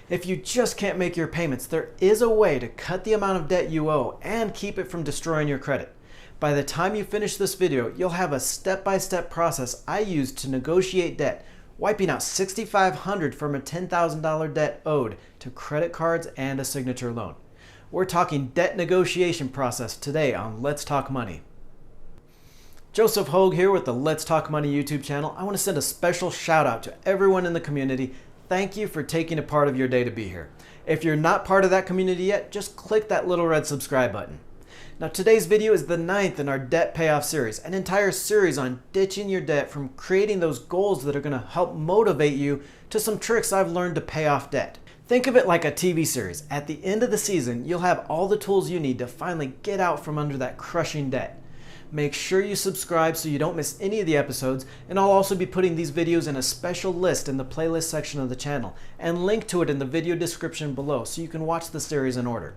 If you just can't make your payments, there is a way to cut the amount of debt you owe and keep it from destroying your credit. By the time you finish this video, you'll have a step-by-step process I used to negotiate debt, wiping out $6,500 from a $10,000 debt owed to credit cards and a signature loan. We're talking debt negotiation process today on Let's Talk Money. Joseph Hogue here with the Let's Talk Money YouTube channel. I want to send a special shout out to everyone in the community. Thank you for taking a part of your day to be here. If you're not part of that community yet, just click that little red subscribe button. Now today's video is the 9th in our debt payoff series, an entire series on ditching your debt, from creating those goals that are going to help motivate you to some tricks I've learned to pay off debt. Think of it like a TV series. At the end of the season, you'll have all the tools you need to finally get out from under that crushing debt. Make sure you subscribe so you don't miss any of the episodes, and I'll also be putting these videos in a special list in the playlist section of the channel and link to it in the video description below so you can watch the series in order.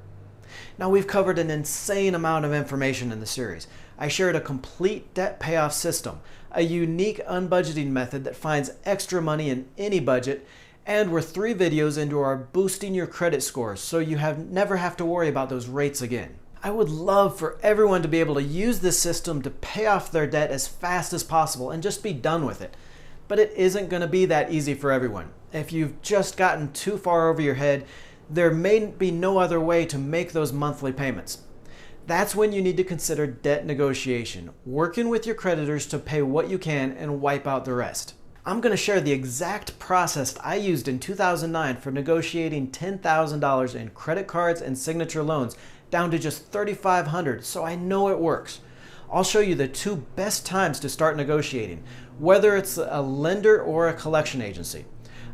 Now, we've covered an insane amount of information in the series. I shared a complete debt payoff system, a unique unbudgeting method that finds extra money in any budget, and we're 3 videos into our boosting your credit scores so you never have to worry about those rates again. I would love for everyone to be able to use this system to pay off their debt as fast as possible and just be done with it. But it isn't going to be that easy for everyone. If you've just gotten too far over your head, there may be no other way to make those monthly payments. That's when you need to consider debt negotiation, working with your creditors to pay what you can and wipe out the rest. I'm going to share the exact process I used in 2009 for negotiating $10,000 in credit cards and signature loans down to just $3,500, so I know it works. I'll show you the 2 best times to start negotiating, whether it's a lender or a collection agency.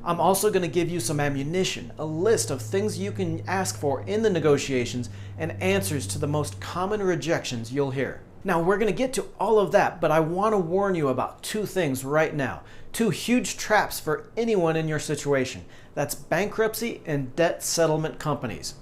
I'm also going to give you some ammunition, a list of things you can ask for in the negotiations, and answers to the most common rejections you'll hear. Now, we're going to get to all of that, but I want to warn you about 2 things right now. 2 huge traps for anyone in your situation. That's bankruptcy and debt settlement companies.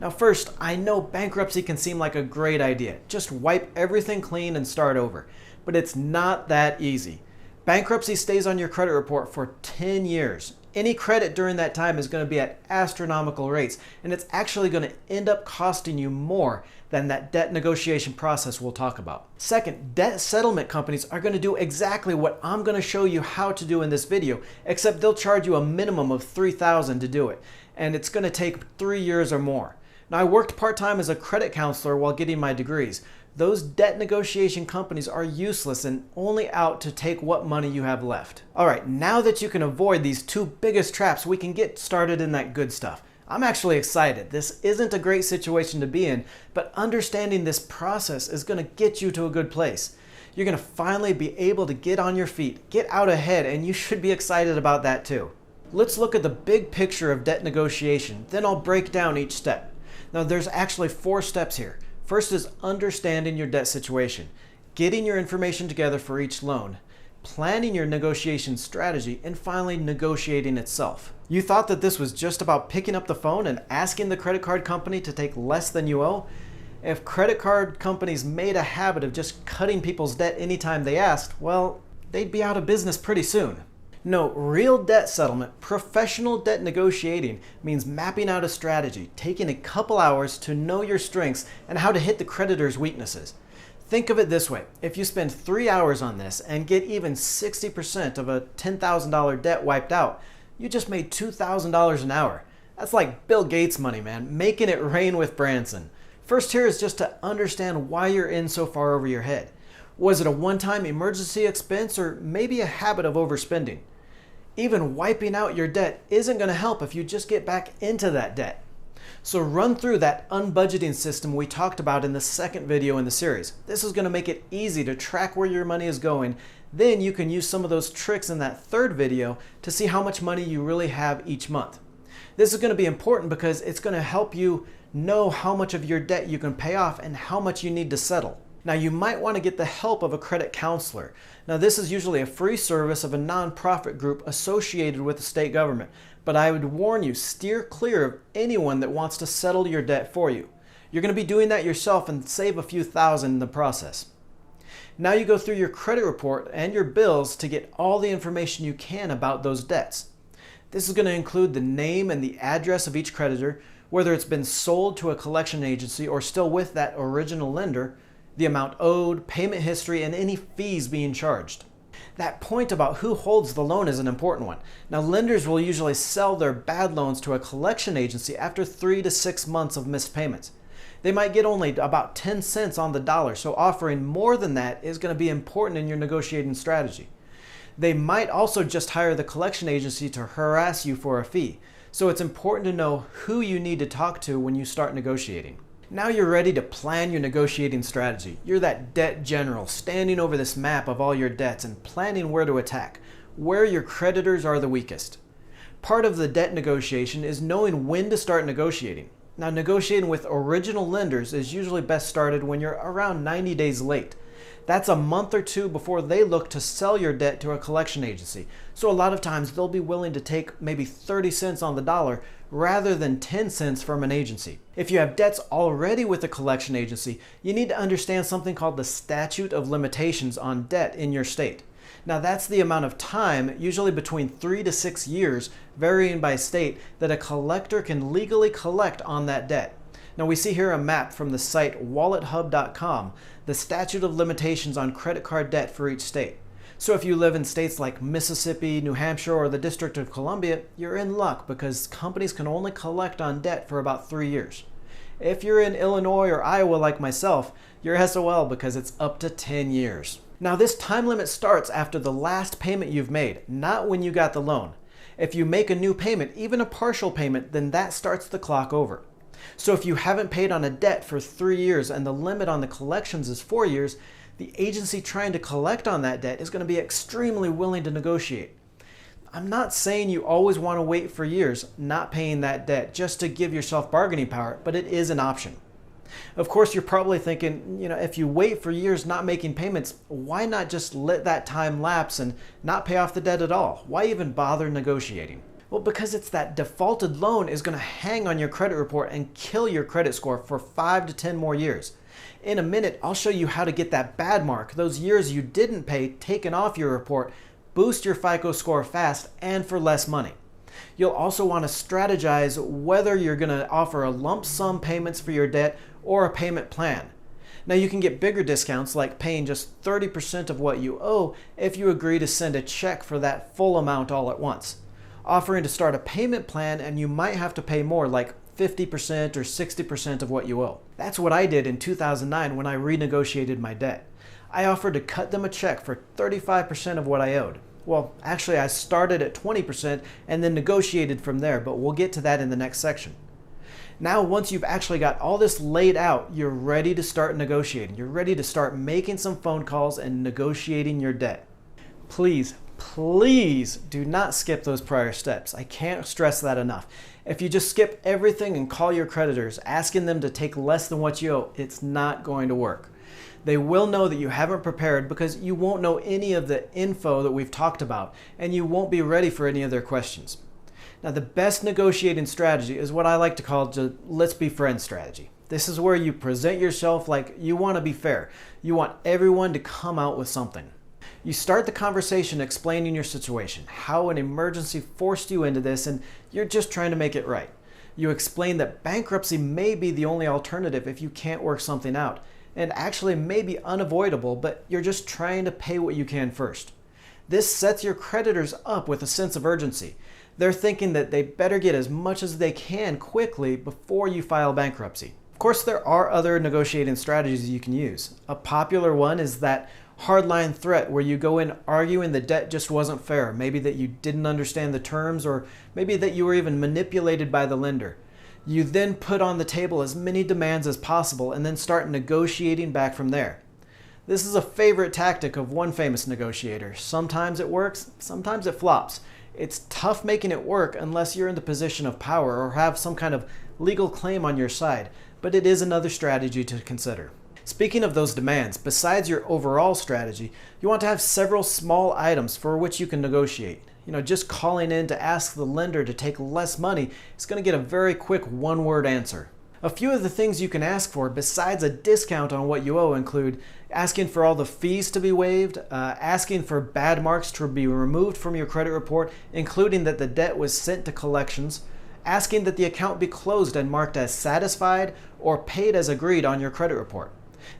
Now first, I know bankruptcy can seem like a great idea. Just wipe everything clean and start over. But it's not that easy. Bankruptcy stays on your credit report for 10 years. Any credit during that time is going to be at astronomical rates, and it's actually going to end up costing you more than that debt negotiation process we'll talk about. Second, debt settlement companies are going to do exactly what I'm going to show you how to do in this video, except they'll charge you a minimum of $3,000 to do it, and it's going to take 3 years or more. Now, I worked part-time as a credit counselor while getting my degrees. Those debt negotiation companies are useless and only out to take what money you have left. All right, now that you can avoid these 2 biggest traps, we can get started in that good stuff. I'm actually excited. This isn't a great situation to be in, but understanding this process is going to get you to a good place. You're going to finally be able to get on your feet, get out ahead, and you should be excited about that too. Let's look at the big picture of debt negotiation, then I'll break down each step. Now, there's actually 4 steps here. First is understanding your debt situation, getting your information together for each loan, planning your negotiation strategy, and finally negotiating itself. You thought that this was just about picking up the phone and asking the credit card company to take less than you owe? If credit card companies made a habit of just cutting people's debt anytime they asked, well, they'd be out of business pretty soon. No, real debt settlement, professional debt negotiating, means mapping out a strategy, taking a couple hours to know your strengths and how to hit the creditor's weaknesses. Think of it this way. If you spend 3 hours on this and get even 60% of a $10,000 debt wiped out, you just made $2,000 an hour. That's like Bill Gates money, man, making it rain with Branson. First here is just to understand why you're in so far over your head. Was it a one-time emergency expense, or maybe a habit of overspending? Even wiping out your debt isn't going to help if you just get back into that debt. So run through that unbudgeting system we talked about in the 2nd video in the series. This is going to make it easy to track where your money is going. Then you can use some of those tricks in that 3rd video to see how much money you really have each month. This is going to be important because it's going to help you know how much of your debt you can pay off and how much you need to settle. Now, you might want to get the help of a credit counselor. Now, this is usually a free service of a nonprofit group associated with the state government, but I would warn you, steer clear of anyone that wants to settle your debt for you. You're going to be doing that yourself and save a few thousand in the process. Now you go through your credit report and your bills to get all the information you can about those debts. This is going to include the name and the address of each creditor, whether it's been sold to a collection agency or still with that original lender, the amount owed, payment history, and any fees being charged. That point about who holds the loan is an important one. Now, lenders will usually sell their bad loans to a collection agency after 3 to 6 months of missed payments. They might get only about 10 cents on the dollar, so offering more than that is going to be important in your negotiating strategy. They might also just hire the collection agency to harass you for a fee, so it's important to know who you need to talk to when you start negotiating. Now you're ready to plan your negotiating strategy. You're that debt general standing over this map of all your debts and planning where to attack, where your creditors are the weakest. Part of the debt negotiation is knowing when to start negotiating. Now, negotiating with original lenders is usually best started when you're around 90 days late. That's a month or two before they look to sell your debt to a collection agency. So a lot of times they'll be willing to take maybe 30 cents on the dollar rather than 10 cents from an agency. If you have debts already with a collection agency, you need to understand something called the statute of limitations on debt in your state. Now, that's the amount of time, usually between 3 to 6 years, varying by state, that a collector can legally collect on that debt. Now, we see here a map from the site wallethub.com, the statute of limitations on credit card debt for each state. So if you live in states like Mississippi, New Hampshire, or the District of Columbia, you're in luck because companies can only collect on debt for about 3 years. If you're in Illinois or Iowa like myself, you're SOL because it's up to 10 years. Now, this time limit starts after the last payment you've made, not when you got the loan. If you make a new payment, even a partial payment, then that starts the clock over. So if you haven't paid on a debt for 3 years and the limit on the collections is 4 years, the agency trying to collect on that debt is going to be extremely willing to negotiate. I'm not saying you always want to wait for years not paying that debt just to give yourself bargaining power, but it is an option. Of course, you're probably thinking, if you wait for years not making payments, why not just let that time lapse and not pay off the debt at all? Why even bother negotiating? Well, because it's that defaulted loan is going to hang on your credit report and kill your credit score for 5 to 10 more years. In a minute, I'll show you how to get that bad mark, those years you didn't pay, taken off your report, boost your FICO score fast and for less money. You'll also want to strategize whether you're going to offer a lump sum payments for your debt or a payment plan. Now, you can get bigger discounts like paying just 30% of what you owe if you agree to send a check for that full amount all at once. Offering to start a payment plan and you might have to pay more, like 50% or 60% of what you owe. That's what I did in 2009 when I renegotiated my debt. I offered to cut them a check for 35% of what I owed. Well, actually, I started at 20% and then negotiated from there, but we'll get to that in the next section. Now, once you've actually got all this laid out, you're ready to start negotiating. You're ready to start making some phone calls and negotiating your debt. Please do not skip those prior steps. I can't stress that enough. If you just skip everything and call your creditors, asking them to take less than what you owe, it's not going to work. They will know that you haven't prepared because you won't know any of the info that we've talked about, and you won't be ready for any of their questions. Now, the best negotiating strategy is what I like to call the let's be friends strategy. This is where you present yourself like you want to be fair. You want everyone to come out with something. You start the conversation explaining your situation, how an emergency forced you into this, and you're just trying to make it right. You explain that bankruptcy may be the only alternative if you can't work something out, and actually may be unavoidable, but you're just trying to pay what you can first. This sets your creditors up with a sense of urgency. They're thinking that they better get as much as they can quickly before you file bankruptcy. Of course, there are other negotiating strategies you can use. A popular one is that hardline threat where you go in arguing the debt just wasn't fair, maybe that you didn't understand the terms, or maybe that you were even manipulated by the lender. You then put on the table as many demands as possible and then start negotiating back from there. This is a favorite tactic of one famous negotiator. Sometimes it works, sometimes it flops. It's tough making it work unless you're in the position of power or have some kind of legal claim on your side, but it is another strategy to consider. Speaking of those demands, besides your overall strategy, you want to have several small items for which you can negotiate. Just calling in to ask the lender to take less money is going to get a very quick one-word answer. A few of the things you can ask for besides a discount on what you owe include asking for all the fees to be waived, asking for bad marks to be removed from your credit report, including that the debt was sent to collections, asking that the account be closed and marked as satisfied or paid as agreed on your credit report.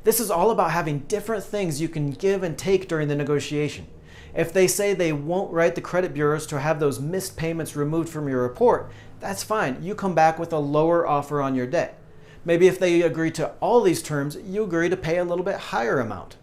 This is all about having different things you can give and take during the negotiation. If they say they won't write the credit bureaus to have those missed payments removed from your report, that's fine. You come back with a lower offer on your debt. Maybe if they agree to all these terms, you agree to pay a little bit higher amount.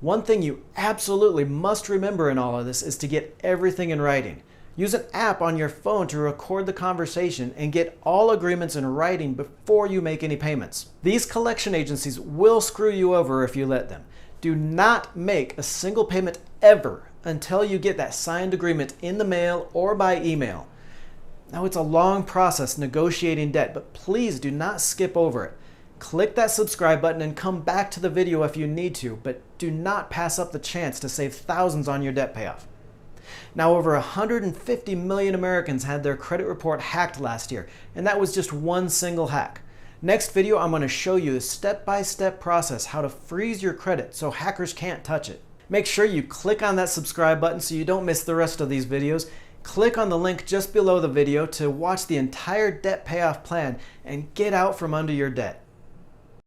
One thing you absolutely must remember in all of this is to get everything in writing. Use an app on your phone to record the conversation and get all agreements in writing before you make any payments. These collection agencies will screw you over if you let them. Do not make a single payment ever until you get that signed agreement in the mail or by email. Now, it's a long process negotiating debt, but please do not skip over it. Click that subscribe button and come back to the video if you need to, but do not pass up the chance to save thousands on your debt payoff. Now, over 150 million Americans had their credit report hacked last year, and that was just one single hack. Next video, I'm going to show you the step-by-step process how to freeze your credit so hackers can't touch it. Make sure you click on that subscribe button so you don't miss the rest of these videos. Click on the link just below the video to watch the entire debt payoff plan and get out from under your debt.